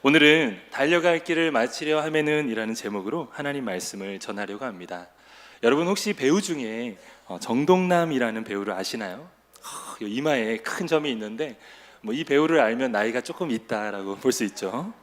오늘은 달려갈 길을 마치려 하면은 이라는 제목으로 하나님 말씀을 전하려고 합니다. 여러분 혹시 배우 중에 정동남이라는 배우를 아시나요? 이마에 큰 점이 있는데 이 배우를 알면 나이가 조금 있다라고 볼 수 있죠.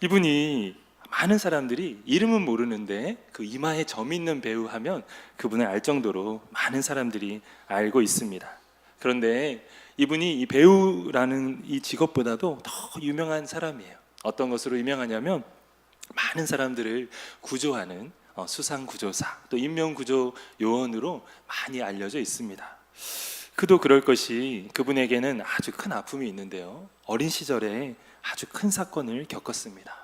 이분이 많은 사람들이 이름은 모르는데 그 이마에 점이 있는 배우 하면 그분을 알 정도로 많은 사람들이 알고 있습니다. 그런데 이분이 이 배우라는 이 직업보다도 더 유명한 사람이에요. 어떤 것으로 유명하냐면 많은 사람들을 구조하는 수상구조사, 또 인명구조 요원으로 많이 알려져 있습니다. 그도 그럴 것이 그분에게는 아주 큰 아픔이 있는데요. 어린 시절에 아주 큰 사건을 겪었습니다.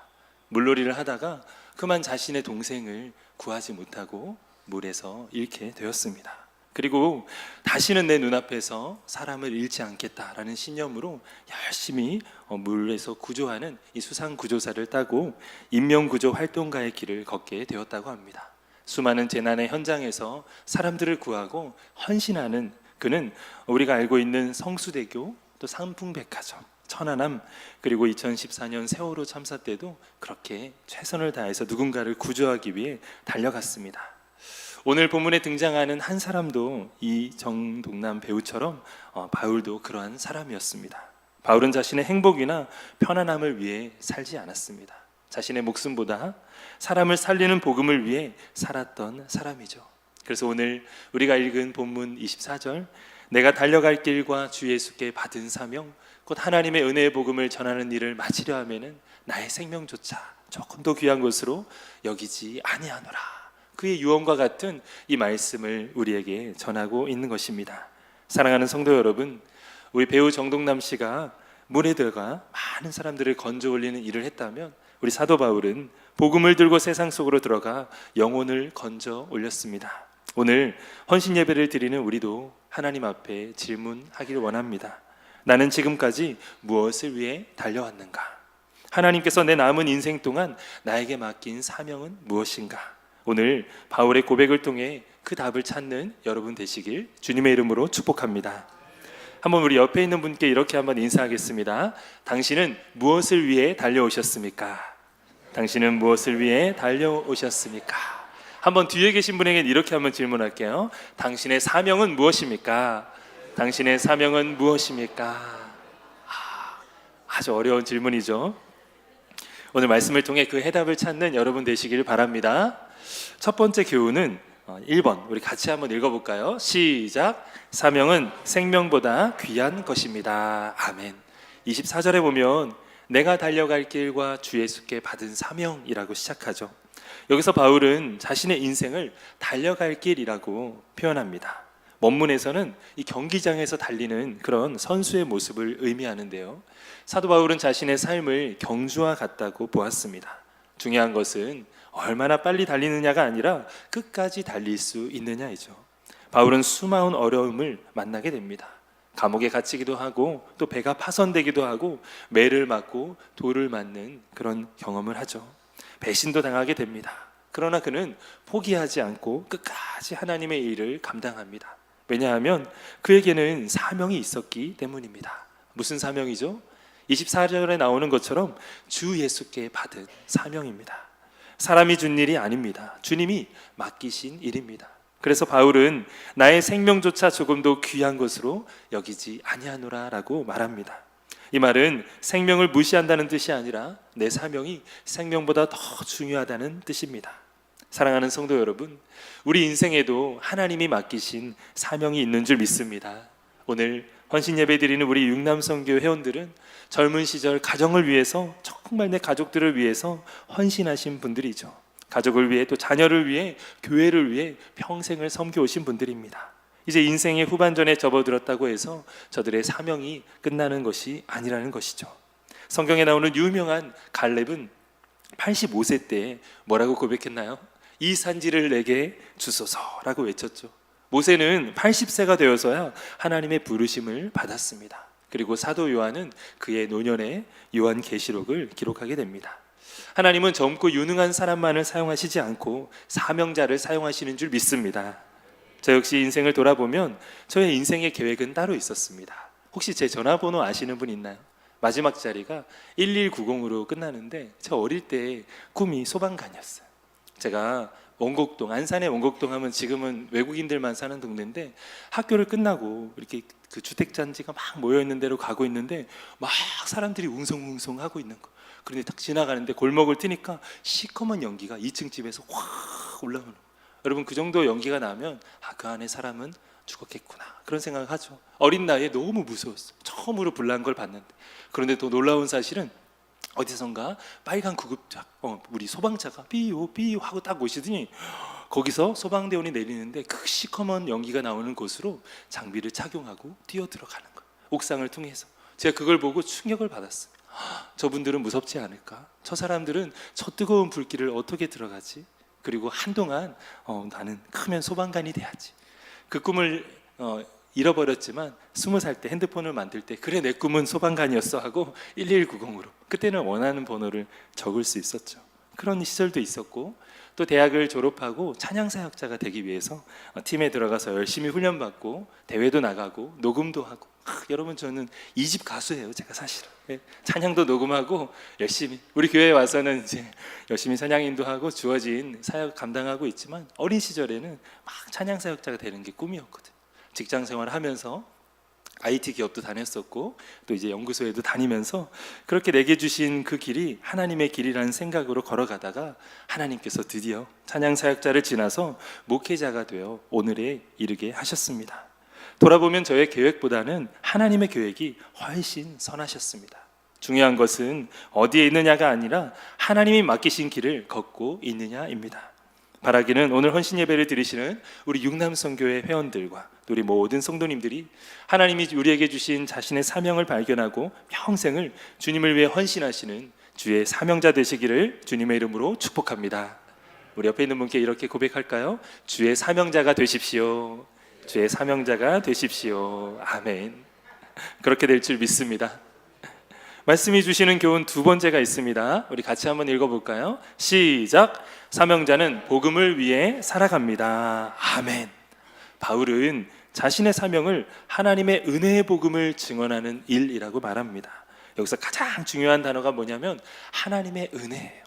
물놀이를 하다가 그만 자신의 동생을 구하지 못하고 물에서 잃게 되었습니다. 그리고 다시는 내 눈앞에서 사람을 잃지 않겠다라는 신념으로 열심히 물에서 구조하는 이 수상구조사를 따고 인명구조 활동가의 길을 걷게 되었다고 합니다. 수많은 재난의 현장에서 사람들을 구하고 헌신하는 그는 우리가 알고 있는 성수대교, 또 삼풍백화점, 천안함, 그리고 2014년 세월호 참사 때도 그렇게 최선을 다해서 누군가를 구조하기 위해 달려갔습니다. 오늘 본문에 등장하는 한 사람도 이 정동남 배우처럼 바울도 그러한 사람이었습니다. 바울은 자신의 행복이나 편안함을 위해 살지 않았습니다. 자신의 목숨보다 사람을 살리는 복음을 위해 살았던 사람이죠. 그래서 오늘 우리가 읽은 본문 24절, 내가 달려갈 길과 주 예수께 받은 사명, 곧 하나님의 은혜의 복음을 전하는 일을 마치려 하면은 나의 생명조차 조금 더 귀한 것으로 여기지 아니하노라. 그의 유언과 같은 이 말씀을 우리에게 전하고 있는 것입니다. 사랑하는 성도 여러분, 우리 배우 정동남 씨가 물에 들어가 많은 사람들을 건져 올리는 일을 했다면 우리 사도 바울은 복음을 들고 세상 속으로 들어가 영혼을 건져 올렸습니다. 오늘 헌신 예배를 드리는 우리도 하나님 앞에 질문하기를 원합니다. 나는 지금까지 무엇을 위해 달려왔는가? 하나님께서 내 남은 인생 동안 나에게 맡긴 사명은 무엇인가? 오늘 바울의 고백을 통해 그 답을 찾는 여러분 되시길 주님의 이름으로 축복합니다. 한번 우리 옆에 있는 분께 이렇게 한번 인사하겠습니다. 당신은 무엇을 위해 달려오셨습니까? 당신은 무엇을 위해 달려오셨습니까? 한번 뒤에 계신 분에게 이렇게 한번 질문할게요. 당신의 사명은 무엇입니까? 당신의 사명은 무엇입니까? 아주 어려운 질문이죠. 오늘 말씀을 통해 그 해답을 찾는 여러분 되시길 바랍니다. 첫 번째 교훈은 1번, 우리 같이 한번 읽어볼까요? 시작. 사명은 생명보다 귀한 것입니다. 아멘. 24절에 보면 내가 달려갈 길과 주 예수께 받은 사명이라고 시작하죠. 여기서 바울은 자신의 인생을 달려갈 길이라고 표현합니다. 원문에서는 이 경기장에서 달리는 그런 선수의 모습을 의미하는데요. 사도 바울은 자신의 삶을 경주와 같다고 보았습니다. 중요한 것은 얼마나 빨리 달리느냐가 아니라 끝까지 달릴 수 있느냐이죠. 바울은 수많은 어려움을 만나게 됩니다. 감옥에 갇히기도 하고 또 배가 파손되기도 하고 매를 맞고 돌을 맞는 그런 경험을 하죠. 배신도 당하게 됩니다. 그러나 그는 포기하지 않고 끝까지 하나님의 일을 감당합니다. 왜냐하면 그에게는 사명이 있었기 때문입니다. 무슨 사명이죠? 24절에 나오는 것처럼 주 예수께 받은 사명입니다. 사람이 준 일이 아닙니다. 주님이 맡기신 일입니다. 그래서 바울은 나의 생명조차 조금도 귀한 것으로 여기지 아니하노라라고 말합니다. 이 말은 생명을 무시한다는 뜻이 아니라 내 사명이 생명보다 더 중요하다는 뜻입니다. 사랑하는 성도 여러분, 우리 인생에도 하나님이 맡기신 사명이 있는 줄 믿습니다. 오늘 헌신 예배 드리는 우리 육남선교 회원들은 젊은 시절 가정을 위해서, 정말 내 가족들을 위해서 헌신하신 분들이죠. 가족을 위해, 또 자녀를 위해, 교회를 위해 평생을 섬겨오신 분들입니다. 이제 인생의 후반전에 접어들었다고 해서 저들의 사명이 끝나는 것이 아니라는 것이죠. 성경에 나오는 유명한 갈렙은 85세 때 뭐라고 고백했나요? 이 산지를 내게 주소서라고 외쳤죠. 모세는 80세가 되어서야 하나님의 부르심을 받았습니다. 그리고 사도 요한은 그의 노년에 요한계시록을 기록하게 됩니다. 하나님은 젊고 유능한 사람만을 사용하시지 않고 사명자를 사용하시는 줄 믿습니다. 저 역시 인생을 돌아보면 저의 인생의 계획은 따로 있었습니다. 혹시 제 전화번호 아시는 분 있나요? 마지막 자리가 1190으로 끝나는데 저 어릴 때 꿈이 소방관이었어요. 제가 원곡동, 안산의 원곡동 하면 지금은 외국인들만 사는 동네인데 학교를 끝나고 이렇게 그 주택단지가 막 모여있는 데로 가고 있는데 막 사람들이 웅성웅성 하고 있는 거. 그런데 딱 지나가는데 골목을 트니까 시커먼 연기가 2층 집에서 확 올라오는 거예요. 여러분 그 정도 연기가 나면 그 안에 사람은 죽었겠구나 그런 생각을 하죠. 어린 나이에 너무 무서웠어요. 처음으로 불난 걸 봤는데. 그런데 또 놀라운 사실은 어디선가 빨간 구급차, 우리 소방차가 삐요 삐요 하고 딱 오시더니 거기서 소방대원이 내리는데 그 시커먼 연기가 나오는 곳으로 장비를 착용하고 뛰어 들어가는 거예요. 옥상을 통해서. 제가 그걸 보고 충격을 받았어요. 저분들은 무섭지 않을까? 저 사람들은 저 뜨거운 불길을 어떻게 들어가지? 그리고 한동안 나는 크면 소방관이 돼야지. 그 꿈을 잃어버렸지만 20살 때 핸드폰을 만들 때 그래 내 꿈은 소방관이었어 하고 1190으로 그때는 원하는 번호를 적을 수 있었죠. 그런 시절도 있었고 또 대학을 졸업하고 찬양사역자가 되기 위해서 팀에 들어가서 열심히 훈련받고 대회도 나가고 녹음도 하고 여러분 저는 2집 가수예요. 제가 사실은 찬양도 녹음하고 열심히 우리 교회에 와서는 이제 열심히 찬양인도 하고 주어진 사역 감당하고 있지만 어린 시절에는 막 찬양사역자가 되는 게 꿈이었거든요. 직장 생활을 하면서 IT 기업도 다녔었고 또 이제 연구소에도 다니면서 그렇게 내게 주신 그 길이 하나님의 길이라는 생각으로 걸어가다가 하나님께서 드디어 찬양 사역자를 지나서 목회자가 되어 오늘에 이르게 하셨습니다. 돌아보면 저의 계획보다는 하나님의 계획이 훨씬 선하셨습니다. 중요한 것은 어디에 있느냐가 아니라 하나님이 맡기신 길을 걷고 있느냐입니다. 바라기는 오늘 헌신 예배를 드리시는 우리 육남선교회 회원들과 우리 모든 성도님들이 하나님이 우리에게 주신 자신의 사명을 발견하고 평생을 주님을 위해 헌신하시는 주의 사명자 되시기를 주님의 이름으로 축복합니다. 우리 옆에 있는 분께 이렇게 고백할까요? 주의 사명자가 되십시오. 주의 사명자가 되십시오. 아멘. 그렇게 될 줄 믿습니다. 말씀이 주시는 교훈 두 번째가 있습니다. 우리 같이 한번 읽어볼까요? 시작. 사명자는 복음을 위해 살아갑니다. 아멘. 바울은 자신의 사명을 하나님의 은혜의 복음을 증언하는 일이라고 말합니다. 여기서 가장 중요한 단어가 뭐냐면 하나님의 은혜예요.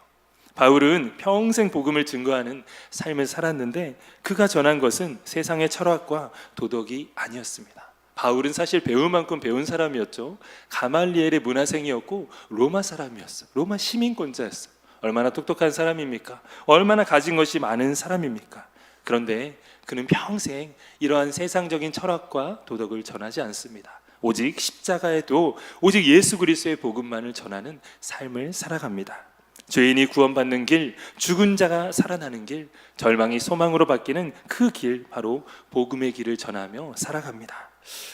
바울은 평생 복음을 증거하는 삶을 살았는데 그가 전한 것은 세상의 철학과 도덕이 아니었습니다. 바울은 사실 배울 만큼 배운 사람이었죠. 가말리엘의 문화생이었고 로마 사람이었어요. 로마 시민권자였어요. 얼마나 똑똑한 사람입니까? 얼마나 가진 것이 많은 사람입니까? 그런데 그는 평생 이러한 세상적인 철학과 도덕을 전하지 않습니다. 오직 십자가에도 오직 예수 그리스도의 복음만을 전하는 삶을 살아갑니다. 죄인이 구원받는 길, 죽은 자가 살아나는 길, 절망이 소망으로 바뀌는 그 길, 바로 복음의 길을 전하며 살아갑니다.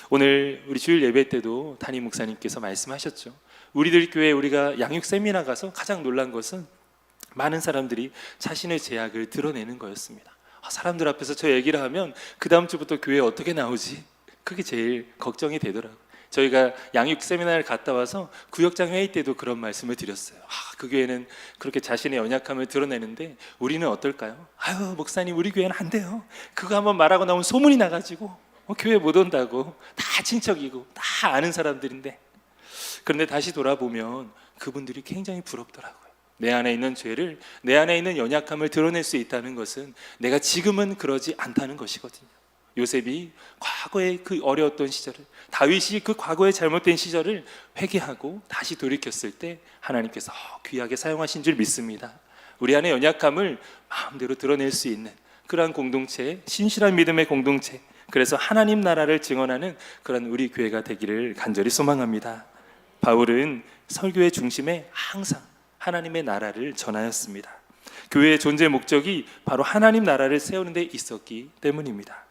오늘 우리 주일 예배 때도 담임 목사님께서 말씀하셨죠. 우리들 교회 우리가 양육 세미나 가서 가장 놀란 것은 많은 사람들이 자신의 죄악을 드러내는 거였습니다. 사람들 앞에서 저 얘기를 하면 그 다음 주부터 교회에 어떻게 나오지? 그게 제일 걱정이 되더라고요. 저희가 양육 세미나를 갔다 와서 구역장 회의 때도 그런 말씀을 드렸어요. 그 교회는 그렇게 자신의 연약함을 드러내는데 우리는 어떨까요? 아유 목사님 우리 교회는 안 돼요. 그거 한번 말하고 나오면 소문이 나가지고 교회 못 온다고. 다 친척이고 다 아는 사람들인데. 그런데 다시 돌아보면 그분들이 굉장히 부럽더라고요. 내 안에 있는 죄를, 내 안에 있는 연약함을 드러낼 수 있다는 것은 내가 지금은 그러지 않다는 것이거든요. 요셉이 과거의 그 어려웠던 시절을, 다윗이 그 과거의 잘못된 시절을 회개하고 다시 돌이켰을 때 하나님께서 귀하게 사용하신 줄 믿습니다. 우리 안에 연약함을 마음대로 드러낼 수 있는 그러한 공동체, 신실한 믿음의 공동체, 그래서 하나님 나라를 증언하는 그런 우리 교회가 되기를 간절히 소망합니다. 바울은 설교의 중심에 항상 하나님의 나라를 전하였습니다. 교회의 존재 목적이 바로 하나님 나라를 세우는 데 있었기 때문입니다.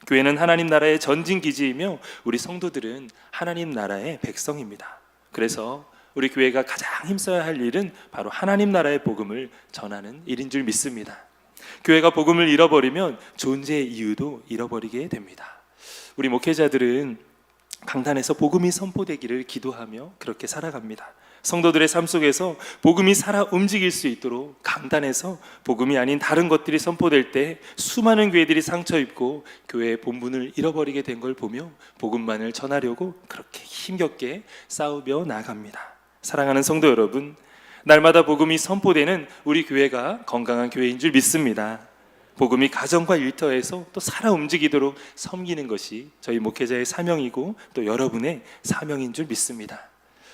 교회는 하나님 나라의 전진기지이며 우리 성도들은 하나님 나라의 백성입니다. 그래서 우리 교회가 가장 힘써야 할 일은 바로 하나님 나라의 복음을 전하는 일인 줄 믿습니다. 교회가 복음을 잃어버리면 존재의 이유도 잃어버리게 됩니다. 우리 목회자들은 강단에서 복음이 선포되기를 기도하며 그렇게 살아갑니다. 성도들의 삶 속에서 복음이 살아 움직일 수 있도록 강단에서 복음이 아닌 다른 것들이 선포될 때 수많은 교회들이 상처 입고 교회의 본분을 잃어버리게 된 걸 보며 복음만을 전하려고 그렇게 힘겹게 싸우며 나아갑니다. 사랑하는 성도 여러분, 날마다 복음이 선포되는 우리 교회가 건강한 교회인 줄 믿습니다. 복음이 가정과 일터에서 또 살아 움직이도록 섬기는 것이 저희 목회자의 사명이고 또 여러분의 사명인 줄 믿습니다.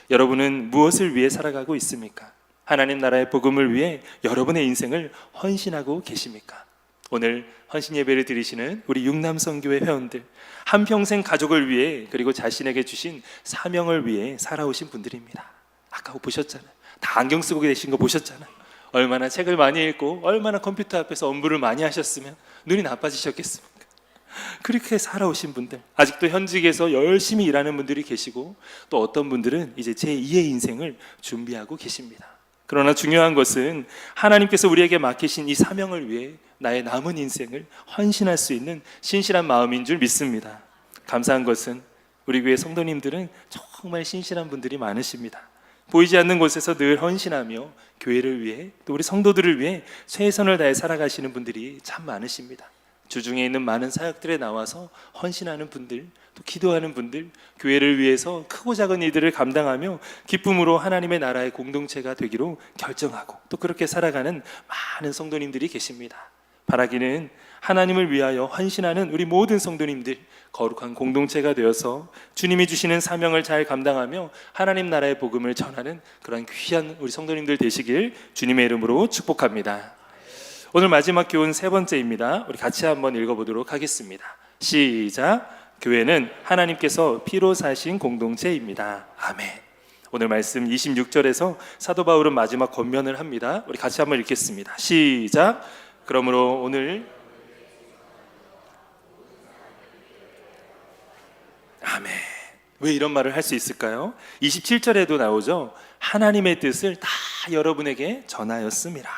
여러분은 무엇을 위해 살아가고 있습니까? 하나님 나라의 복음을 위해 여러분의 인생을 헌신하고 계십니까? 오늘 헌신 예배를 드리시는 우리 육남선교회 회원들, 한평생 가족을 위해 그리고 자신에게 주신 사명을 위해 살아오신 분들입니다. 아까 보셨잖아요. 다 안경 쓰고 계신 거 보셨잖아요. 얼마나 책을 많이 읽고 얼마나 컴퓨터 앞에서 업무를 많이 하셨으면 눈이 나빠지셨겠습니까? 그렇게 살아오신 분들, 아직도 현직에서 열심히 일하는 분들이 계시고 또 어떤 분들은 이제 제2의 인생을 준비하고 계십니다. 그러나 중요한 것은 하나님께서 우리에게 맡기신 이 사명을 위해 나의 남은 인생을 헌신할 수 있는 신실한 마음인 줄 믿습니다. 감사한 것은 우리 교회 성도님들은 정말 신실한 분들이 많으십니다. 보이지 않는 곳에서 늘 헌신하며 교회를 위해 또 우리 성도들을 위해 최선을 다해 살아가시는 분들이 참 많으십니다. 주중에 있는 많은 사역들에 나와서 헌신하는 분들, 또 기도하는 분들, 교회를 위해서 크고 작은 일들을 감당하며 기쁨으로 하나님의 나라의 공동체가 되기로 결정하고 또 그렇게 살아가는 많은 성도님들이 계십니다. 바라기는 하나님을 위하여 헌신하는 우리 모든 성도님들 거룩한 공동체가 되어서 주님이 주시는 사명을 잘 감당하며 하나님 나라의 복음을 전하는 그런 귀한 우리 성도님들 되시길 주님의 이름으로 축복합니다. 오늘 마지막 교훈 세 번째입니다. 우리 같이 한번 읽어보도록 하겠습니다. 시작. 교회는 하나님께서 피로 사신 공동체입니다. 아멘. 오늘 말씀 26절에서 사도 바울은 마지막 권면을 합니다. 우리 같이 한번 읽겠습니다. 시작. 그러므로 오늘 아멘. 왜 이런 말을 할 수 있을까요? 27절에도 나오죠. 하나님의 뜻을 다 여러분에게 전하였습니다.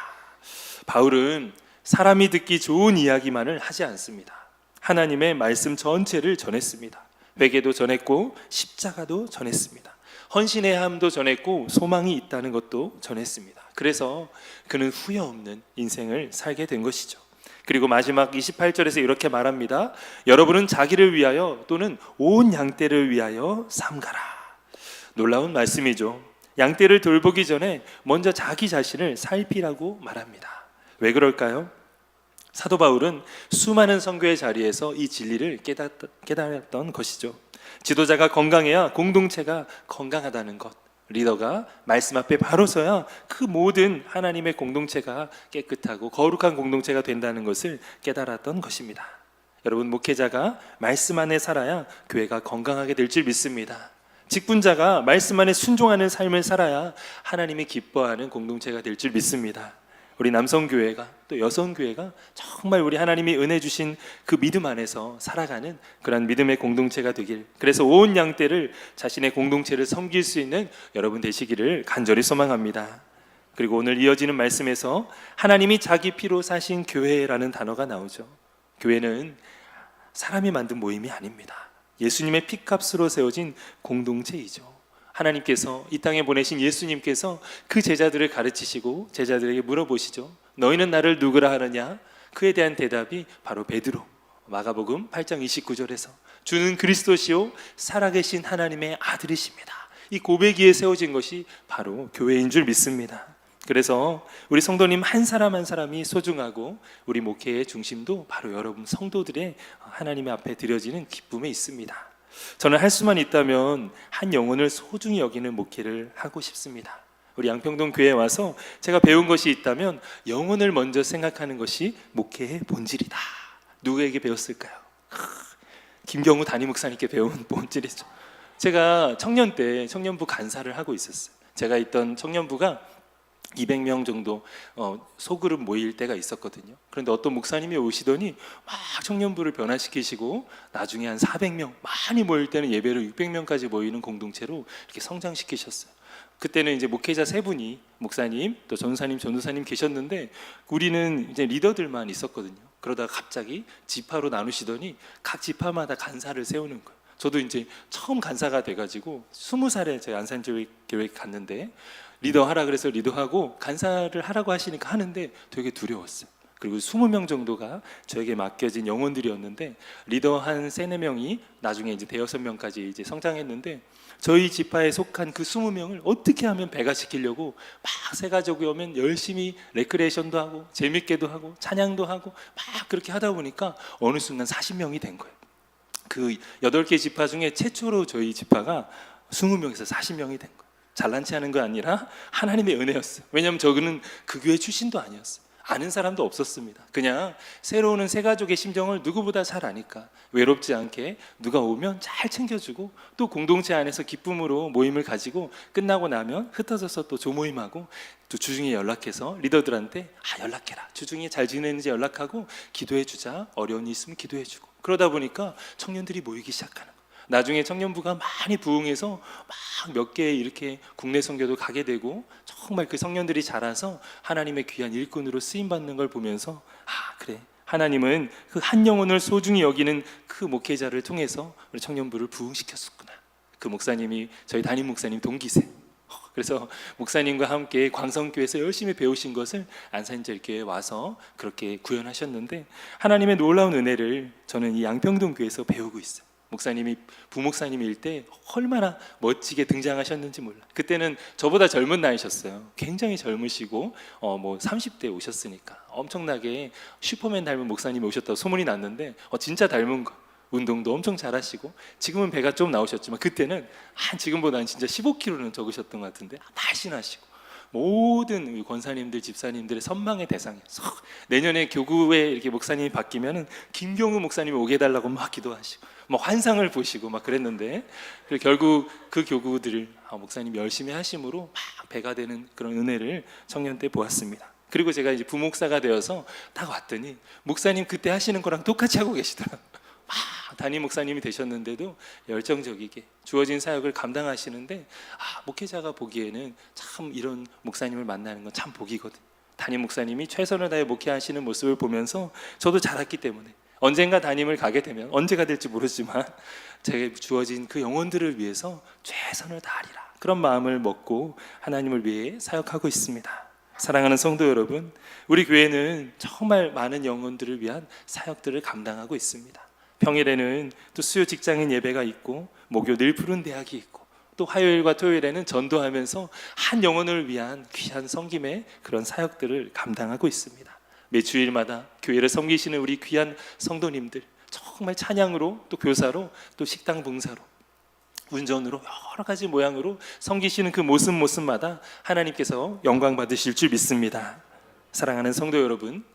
바울은 사람이 듣기 좋은 이야기만을 하지 않습니다. 하나님의 말씀 전체를 전했습니다. 회개도 전했고 십자가도 전했습니다. 헌신의 함도 전했고 소망이 있다는 것도 전했습니다. 그래서 그는 후회 없는 인생을 살게 된 것이죠. 그리고 마지막 28절에서 이렇게 말합니다. 여러분은 자기를 위하여 또는 온 양떼를 위하여 삼가라. 놀라운 말씀이죠. 양떼를 돌보기 전에 먼저 자기 자신을 살피라고 말합니다. 왜 그럴까요? 사도 바울은 수많은 선교의 자리에서 이 진리를 깨달았던 것이죠. 지도자가 건강해야 공동체가 건강하다는 것, 리더가 말씀 앞에 바로 서야 그 모든 하나님의 공동체가 깨끗하고 거룩한 공동체가 된다는 것을 깨달았던 것입니다. 여러분, 목회자가 말씀 안에 살아야 교회가 건강하게 될 줄 믿습니다. 직분자가 말씀 안에 순종하는 삶을 살아야 하나님이 기뻐하는 공동체가 될 줄 믿습니다. 우리 남성교회가 또 여성교회가 정말 우리 하나님이 은혜 주신 그 믿음 안에서 살아가는 그런 믿음의 공동체가 되길, 그래서 온 양떼를 자신의 공동체를 섬길 수 있는 여러분 되시기를 간절히 소망합니다. 그리고 오늘 이어지는 말씀에서 하나님이 자기 피로 사신 교회라는 단어가 나오죠. 교회는 사람이 만든 모임이 아닙니다. 예수님의 피값으로 세워진 공동체이죠. 하나님께서 이 땅에 보내신 예수님께서 그 제자들을 가르치시고 제자들에게 물어보시죠. 너희는 나를 누구라 하느냐? 그에 대한 대답이 바로 베드로. 마가복음 8장 29절에서 주는 그리스도시요 살아계신 하나님의 아들이십니다. 이 고백위에 세워진 것이 바로 교회인 줄 믿습니다. 그래서 우리 성도님 한 사람 한 사람이 소중하고 우리 목회의 중심도 바로 여러분 성도들의 하나님의 앞에 드려지는 기쁨에 있습니다. 저는 할 수만 있다면 한 영혼을 소중히 여기는 목회를 하고 싶습니다. 우리 양평동 교회에 와서 제가 배운 것이 있다면 영혼을 먼저 생각하는 것이 목회의 본질이다. 누구에게 배웠을까요? 김경우 담임 목사님께 배운 본질이죠. 제가 청년 때 청년부 간사를 하고 있었어요. 제가 있던 청년부가 200명 정도 소그룹 모일 때가 있었거든요. 그런데 어떤 목사님이 오시더니 막 청년부를 변화시키시고 나중에 한 400명 많이 모일 때는 예배를 600명까지 모이는 공동체로 이렇게 성장시키셨어요. 그때는 이제 목회자 세 분이 목사님, 또 전사님, 전도사님 계셨는데 우리는 이제 리더들만 있었거든요. 그러다가 갑자기 지파로 나누시더니 각 지파마다 간사를 세우는 거예요. 저도 이제 처음 간사가 돼가지고 20살에 저희 안산교회 갔는데 리더 하라 그래서 리더하고 간사를 하라고 하시니까 하는데 되게 두려웠어요. 그리고 20명 정도가 저에게 맡겨진 영혼들이었는데 리더 한 3-4명이 나중에 이제 5-6명까지 이제 성장했는데 저희 지파에 속한 그 20명을 어떻게 하면 배가시키려고 막 새 가족이 오면 열심히 레크레이션도 하고 재밌게도 하고 찬양도 하고 막 그렇게 하다 보니까 어느 순간 40명이 된 거예요. 그 8개 지파 중에 최초로 저희 지파가 20명에서 40명이 된 거예요. 잘난 체 하는 거 아니라 하나님의 은혜였어요. 왜냐하면 저는 그 교회 출신도 아니었어요. 아는 사람도 없었습니다. 그냥 새로 오는 새 가족의 심정을 누구보다 잘 아니까 외롭지 않게 누가 오면 잘 챙겨주고 또 공동체 안에서 기쁨으로 모임을 가지고 끝나고 나면 흩어져서 또 조모임하고 또 주중에 연락해서 리더들한테 연락해라, 주중에 잘 지내는지 연락하고 기도해주자, 어려운 일 있으면 기도해주고 그러다 보니까 청년들이 모이기 시작하는 거예요. 나중에 청년부가 많이 부흥해서 막 몇 개 이렇게 국내 선교도 가게 되고 정말 그 청년들이 자라서 하나님의 귀한 일꾼으로 쓰임 받는 걸 보면서 그래, 하나님은 그 한 영혼을 소중히 여기는 그 목회자를 통해서 우리 청년부를 부흥시켰었구나. 그 목사님이 저희 담임 목사님 동기세. 그래서 목사님과 함께 광성교회에서 열심히 배우신 것을 안산절교회에 와서 그렇게 구현하셨는데 하나님의 놀라운 은혜를 저는 이 양평동 교회에서 배우고 있어요. 목사님이 부목사님일 때 얼마나 멋지게 등장하셨는지 몰라. 그때는 저보다 젊은 나이셨어요. 굉장히 젊으시고 뭐 30대 오셨으니까 엄청나게 슈퍼맨 닮은 목사님이 오셨다고 소문이 났는데 진짜 닮은 거. 운동도 엄청 잘하시고 지금은 배가 좀 나오셨지만 그때는 지금보다는 진짜 15kg는 적으셨던 것 같은데 날씬하시고 모든 우리 권사님들 집사님들의 선망의 대상이었어. 내년에 교구에 이렇게 목사님이 바뀌면은 김경우 목사님이 오게 해달라고 막 기도하시고 막 환상을 보시고 막 그랬는데 결국 그 교구들을 목사님이 열심히 하심으로 막 배가 되는 그런 은혜를 청년 때 보았습니다. 그리고 제가 이제 부목사가 되어서 딱 왔더니 목사님 그때 하시는 거랑 똑같이 하고 계시더라고요. 담임 목사님이 되셨는데도 열정적이게 주어진 사역을 감당하시는데 목회자가 보기에는 참 이런 목사님을 만나는 건 참 복이거든. 담임 목사님이 최선을 다해 목회하시는 모습을 보면서 저도 자랐기 때문에 언젠가 담임을 가게 되면 언제가 될지 모르지만 제게 주어진 그 영혼들을 위해서 최선을 다하리라 그런 마음을 먹고 하나님을 위해 사역하고 있습니다. 사랑하는 성도 여러분, 우리 교회는 정말 많은 영혼들을 위한 사역들을 감당하고 있습니다. 평일에는 또 수요 직장인 예배가 있고 목요 늘 푸른 대학이 있고 또 화요일과 토요일에는 전도하면서 한 영혼을 위한 귀한 섬김의 그런 사역들을 감당하고 있습니다. 매 주일마다 교회를 섬기시는 우리 귀한 성도님들 정말 찬양으로 또 교사로 또 식당 봉사로 운전으로 여러 가지 모양으로 섬기시는 그 모습마다 하나님께서 영광 받으실 줄 믿습니다. 사랑하는 성도 여러분,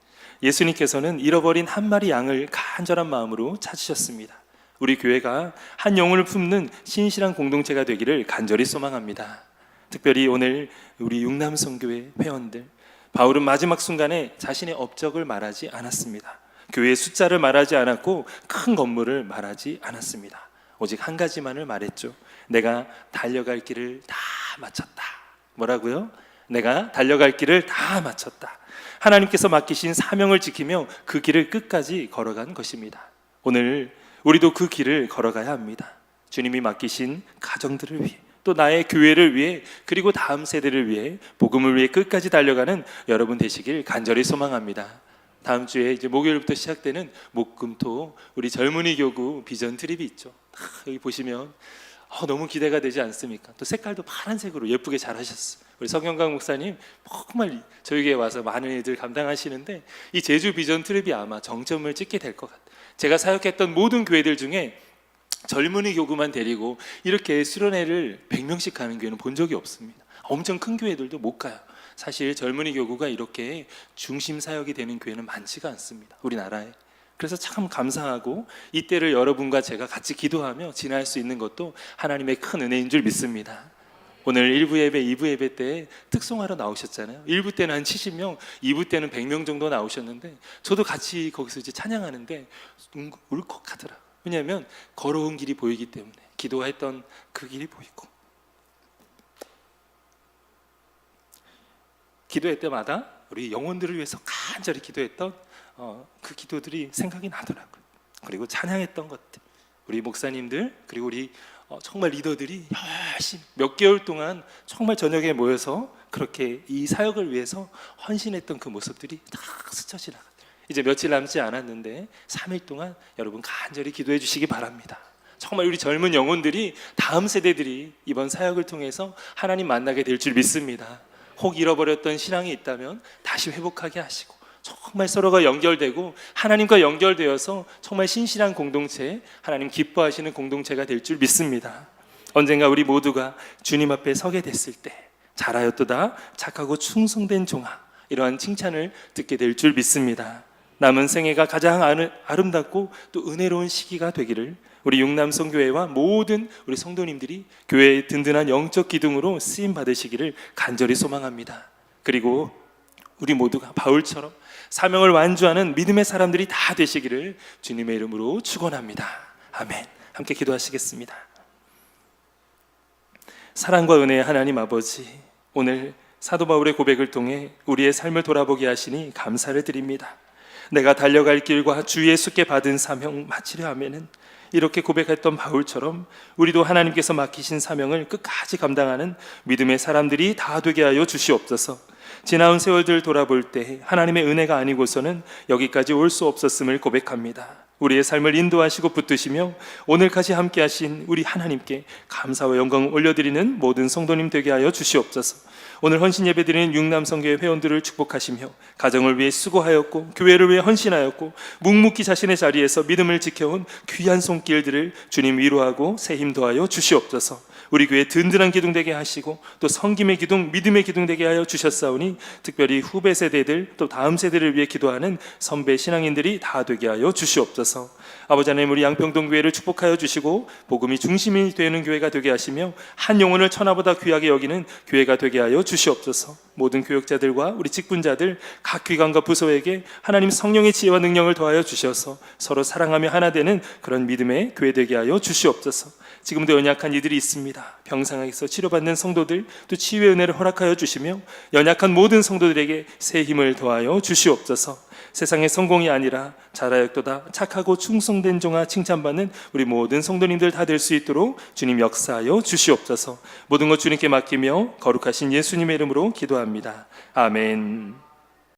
예수님께서는 잃어버린 한 마리 양을 간절한 마음으로 찾으셨습니다. 우리 교회가 한 영혼을 품는 신실한 공동체가 되기를 간절히 소망합니다. 특별히 오늘 우리 육남성교회 회원들, 바울은 마지막 순간에 자신의 업적을 말하지 않았습니다. 교회의 숫자를 말하지 않았고 큰 건물을 말하지 않았습니다. 오직 한 가지만을 말했죠. 내가 달려갈 길을 다 마쳤다. 뭐라고요? 내가 달려갈 길을 다 마쳤다. 하나님께서 맡기신 사명을 지키며 그 길을 끝까지 걸어간 것입니다. 오늘 우리도 그 길을 걸어가야 합니다. 주님이 맡기신 가정들을 위해 또 나의 교회를 위해 그리고 다음 세대를 위해 복음을 위해 끝까지 달려가는 여러분 되시길 간절히 소망합니다. 다음 주에 이제 목요일부터 시작되는 목금토 우리 젊은이 교구 비전 트립이 있죠. 여기 보시면 너무 기대가 되지 않습니까? 또 색깔도 파란색으로 예쁘게 잘 하셨어요. 우리 성경강 목사님 정말 저에게 와서 많은 일들 감당하시는데 이 제주 비전 트립이 아마 정점을 찍게 될 것 같아요. 제가 사역했던 모든 교회들 중에 젊은이 교구만 데리고 이렇게 수련회를 100명씩 가는 교회는 본 적이 없습니다. 엄청 큰 교회들도 못 가요. 사실 젊은이 교구가 이렇게 중심 사역이 되는 교회는 많지가 않습니다. 우리나라에. 그래서 참 감사하고 이때를 여러분과 제가 같이 기도하며 지날 수 있는 것도 하나님의 큰 은혜인 줄 믿습니다. 오늘 1부 예배, 2부 예배 때 특송하러 나오셨잖아요. 1부 때는 한 70명, 2부 때는 100명 정도 나오셨는데 저도 같이 거기서 이제 찬양하는데 울컥하더라고요. 왜냐하면 걸어온 길이 보이기 때문에 기도했던 그 길이 보이고 기도할 때마다 우리 영혼들을 위해서 간절히 기도했던 그 기도들이 생각이 나더라고요. 그리고 찬양했던 것들 우리 목사님들 그리고 우리 정말 리더들이 열심히 몇 개월 동안 정말 저녁에 모여서 그렇게 이 사역을 위해서 헌신했던 그 모습들이 다 스쳐 지나갔어요. 이제 며칠 남지 않았는데 3일 동안 여러분 간절히 기도해 주시기 바랍니다. 정말 우리 젊은 영혼들이 다음 세대들이 이번 사역을 통해서 하나님 만나게 될 줄 믿습니다. 혹 잃어버렸던 신앙이 있다면 다시 회복하게 하시고 정말 서로가 연결되고 하나님과 연결되어서 정말 신실한 공동체, 하나님 기뻐하시는 공동체가 될 줄 믿습니다. 언젠가 우리 모두가 주님 앞에 서게 됐을 때 잘하였도다 착하고 충성된 종아, 이러한 칭찬을 듣게 될 줄 믿습니다. 남은 생애가 가장 아름답고 또 은혜로운 시기가 되기를 우리 육남성교회와 모든 우리 성도님들이 교회의 든든한 영적 기둥으로 쓰임 받으시기를 간절히 소망합니다. 그리고 우리 모두가 바울처럼 사명을 완주하는 믿음의 사람들이 다 되시기를 주님의 이름으로 축원합니다. 아멘. 함께 기도하시겠습니다. 사랑과 은혜의 하나님 아버지, 오늘 사도 바울의 고백을 통해 우리의 삶을 돌아보게 하시니 감사를 드립니다. 내가 달려갈 길과 주 예수께 받은 사명 마치려 하면은, 이렇게 고백했던 바울처럼 우리도 하나님께서 맡기신 사명을 끝까지 감당하는 믿음의 사람들이 다 되게 하여 주시옵소서. 지나온 세월들 돌아볼 때 하나님의 은혜가 아니고서는 여기까지 올 수 없었음을 고백합니다. 우리의 삶을 인도하시고 붙드시며 오늘까지 함께 하신 우리 하나님께 감사와 영광을 올려드리는 모든 성도님 되게 하여 주시옵소서. 오늘 헌신 예배드리는 육남성교회 회원들을 축복하시며 가정을 위해 수고하였고 교회를 위해 헌신하였고 묵묵히 자신의 자리에서 믿음을 지켜온 귀한 손길들을 주님 위로하고 새 힘 더하여 주시옵소서. 우리 교회 든든한 기둥 되게 하시고 또 성김의 기둥, 믿음의 기둥 되게 하여 주셨사오니 특별히 후배 세대들 또 다음 세대를 위해 기도하는 선배 신앙인들이 다 되게 하여 주시옵소서. 아버지 하나님, 우리 양평동 교회를 축복하여 주시고 복음이 중심이 되는 교회가 되게 하시며 한 영혼을 천하보다 귀하게 여기는 교회가 되게 하여 주시옵소서. 모든 교역자들과 우리 직분자들 각 기관과 부서에게 하나님 성령의 지혜와 능력을 더하여 주셔서 서로 사랑하며 하나 되는 그런 믿음의 교회 되게 하여 주시옵소서. 지금도 연약한 이들이 있습니다. 병상에서 치료받는 성도들, 또 치유의 은혜를 허락하여 주시며 연약한 모든 성도들에게 새 힘을 더하여 주시옵소서. 세상의 성공이 아니라 잘하였도다 착하고 충성된 종아 칭찬받는 우리 모든 성도님들 다 될 수 있도록 주님 역사하여 주시옵소서. 모든 것 주님께 맡기며 거룩하신 예수님의 이름으로 기도합니다. 아멘.